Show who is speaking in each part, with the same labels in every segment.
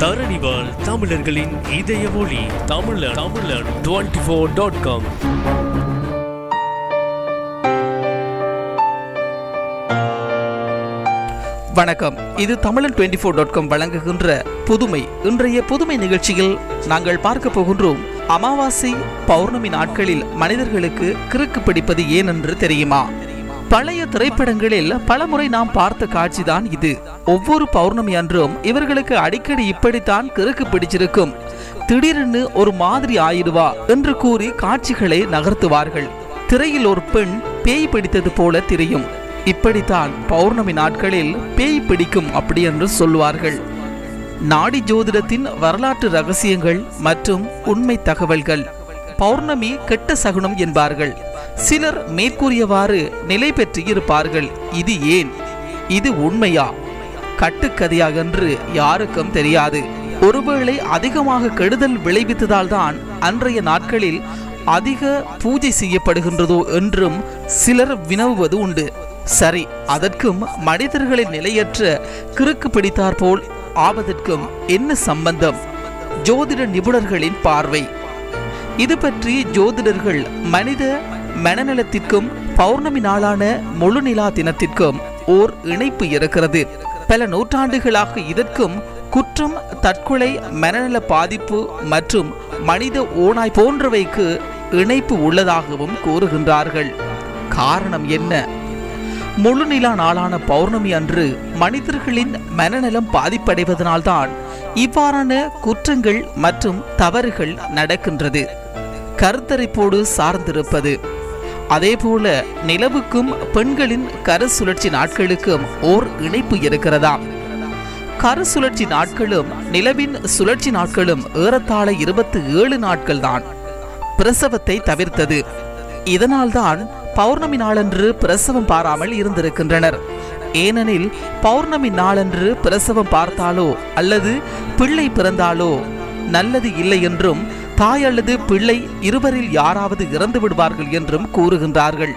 Speaker 1: தரணிவால் தமிழர்களின் இதய ஒளி தமிழன் 24.com.
Speaker 2: வணக்கம். இது தமிழன் 24.com வழங்குகின்ற புதுமை. இன்றைய புதுமை நிகழ்ச்சியில் நாங்கள் பார்க்க போகின்றோம், அமாவாசை பௌர்ணமி நாட்களில் மனிதர்களுக்கு கிறுக்கு பிடிப்பது ஏன் என்று தெரியுமா? பழைய திரைப்படங்களில் பலமுறை நாம் பார்த்த காட்சிதான் இது. ஒவ்வொரு பௌர்ணமி அன்றும் இவர்களுக்கு அடிக்கடி இப்படித்தான் கிறுக்கு பிடிச்சிருக்கும். திடீரென்று ஒரு மாதிரி ஆயிடுவா என்று கூறி காட்சிகளை நகர்த்துவார்கள். திரையில் ஒரு பெண் பேய் பிடித்தது போல தெரியும். இப்படித்தான் பௌர்ணமி நாட்களில் பேய் பிடிக்கும் அப்படி என்று சொல்வார்கள். நாடி ஜோதிடத்தின் வரலாற்று ரகசியங்கள் மற்றும் உண்மை தகவல்கள். பௌர்ணமி கெட்ட சகுனம் என்பார்கள். சிலர் மேற்கூறியவாறு நிலை பெற்று இருப்பார்கள். இது ஏன்? இது உண்மையா கட்டுக்கதையா என்று யாருக்கும் தெரியாது. ஒருவேளை அதிகமாக கெடுதல் விளைவித்ததால் தான் அன்றைய நாட்களில் அதிக பூஜை செய்யப்படுகின்றதோ என்றும் சிலர் வினவுவது உண்டு. சரி, அதற்கும் மனிதர்களின் நிலையற்ற கிறுக்கு பிடித்தார் போல் ஆவதற்கும் என்ன சம்பந்தம்? ஜோதிட நிபுணர்களின் பார்வை. இது பற்றி ஜோதிடர்கள் மனித மனநலத்திற்கும் பௌர்ணமி நாளான முழு நிலா தினத்திற்கும் ஓர் இணைப்பு இருக்கிறது. பல நூற்றாண்டுகளாக இதற்கும் குற்றம், தற்கொலை, மனநல பாதிப்பு மற்றும் மனித ஓநாய் போன்றவைக்கு இணைப்பு உள்ளதாகவும் கூறுகின்றார்கள். காரணம் என்ன? முழு நிலா நாளான பௌர்ணமி அன்று மனிதர்களின் மனநலம் பாதிப்படைவதனால்தான் இவ்வாறான குற்றங்கள் மற்றும் தவறுகள் நடக்கின்றது. கருத்தரிப்போடு சார்ந்திருப்பது. அதேபோல நிலவுக்கும் பெண்களின் கரு சுழற்சி நாட்களுக்கும் ஓர் இணைப்பு இருக்கிறதா? கரு சுழற்சி நாட்களும் நிலவின் சுழற்சி நாட்களும் ஏறத்தாழ 27 நாட்கள் தான், பிரசவத்தை தவிர்த்தது. இதனால்தான் பௌர்ணமி நாளன்று பிரசவம் பாராமல் இருந்திருக்கின்றனர். ஏனெனில் பௌர்ணமி நாளன்று பிரசவம் பார்த்தாலோ அல்லது பிள்ளை பிறந்தாலோ நல்லது இல்லை என்றும், தாய் அல்லது பிள்ளை இருவரில் யாராவது இறந்து விடுவார்கள் என்றும் கூறுகின்றார்கள்.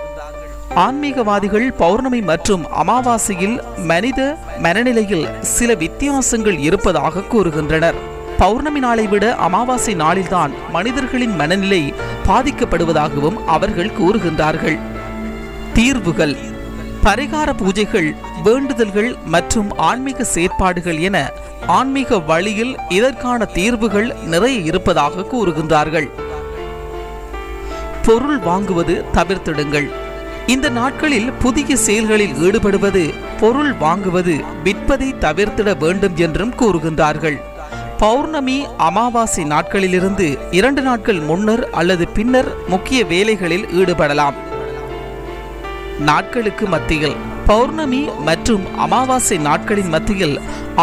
Speaker 2: ஆன்மீகவாதிகள் பௌர்ணமி மற்றும் அமாவாசையில் மனித மனநிலையில் சில வித்தியாசங்கள் இருப்பதாக கூறுகின்றனர். பௌர்ணமி நாளை விட அமாவாசை நாளில்தான் மனிதர்களின் மனநிலை பாதிக்கப்படுவதாகவும் அவர்கள் கூறுகின்றார்கள். தீர்வுகள், பரிகார பூஜைகள், வேண்டுதல்கள் மற்றும் ஆன்மீக செயற்பாடுகள் என ஆன்மீக வழியில் இதற்கான தீர்வுகள் நிறைய இருப்பதாக கூறுகின்றார்கள். பொருள் வாங்குவது தவிர்த்திடுங்கள். இந்த நாட்களில் புதிய செயல்களில் ஈடுபடுவது, பொருள் வாங்குவது, விற்பதை தவிர்த்திட வேண்டும் என்றும் கூறுகின்றார்கள். பௌர்ணமி அமாவாசை நாட்களிலிருந்து 2 நாட்கள் முன்னர் அல்லது பின்னர் முக்கிய வேலைகளில் ஈடுபடலாம். நாட்களுக்கு மத்தியில், பௌர்ணமி மற்றும் அமாவாசை நாட்களின் மத்தியில்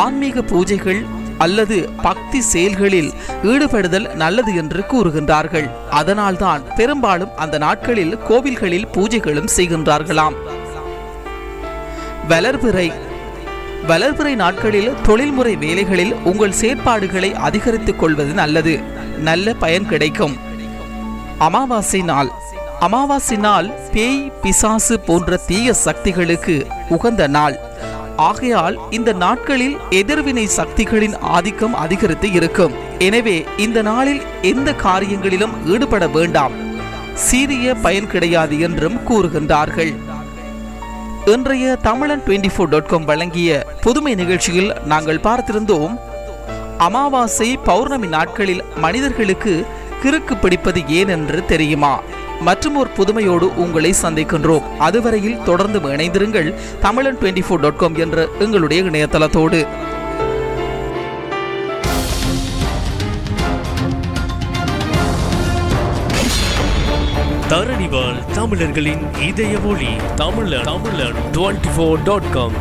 Speaker 2: ஆன்மீக பூஜைகள் அல்லது பக்தி செயல்களில் ஈடுபடுதல் நல்லது என்று கூறுகின்றார்கள். அதனால்தான் பெரும்பாலும் அந்த நாட்களில் கோவில்களில் பூஜைகளும் செய்கின்றார்களாம். வளர்பிறை நாட்களில் தொழில்முறை வேலைகளில் உங்கள் செயற்பாடுகளை அதிகரித்துக் கொள்வது நல்லது. நல்ல பயன் கிடைக்கும். அமாவாசை நாள் பேய், பிசாசு போன்ற தீய சக்திகளுக்கு உகந்த நாள். ஆகையால் இந்த நாட்களில் எதிர்வினை சக்திகளின் ஆதிக்கம் அதிகரித்து இருக்கும். எனவே இந்த நாளில் எந்த காரியங்களிலும் ஈடுபட வேண்டாம். சீரிய பயன் கிடையாது என்றும் கூறுகின்றார்கள். இன்றைய தமிழன் 24.com வழங்கிய புதுமை நிகழ்ச்சியில் நாங்கள் பார்த்திருந்தோம், அமாவாசை பௌர்ணமி நாட்களில் மனிதர்களுக்கு கிறுக்கு பிடிப்பது ஏன் என்று தெரியுமா? மற்றும் ஒரு புதுமையோடு உங்களை சந்திக்கின்றோம். அதுவரையில் தொடர்ந்து இணைந்திருங்கள் தமிழன் 24.com என்ற எங்களுடைய இணையதளத்தோடு.
Speaker 1: தரணிவால் தமிழர்களின் இதய ஒளி தமிழன் 24.com.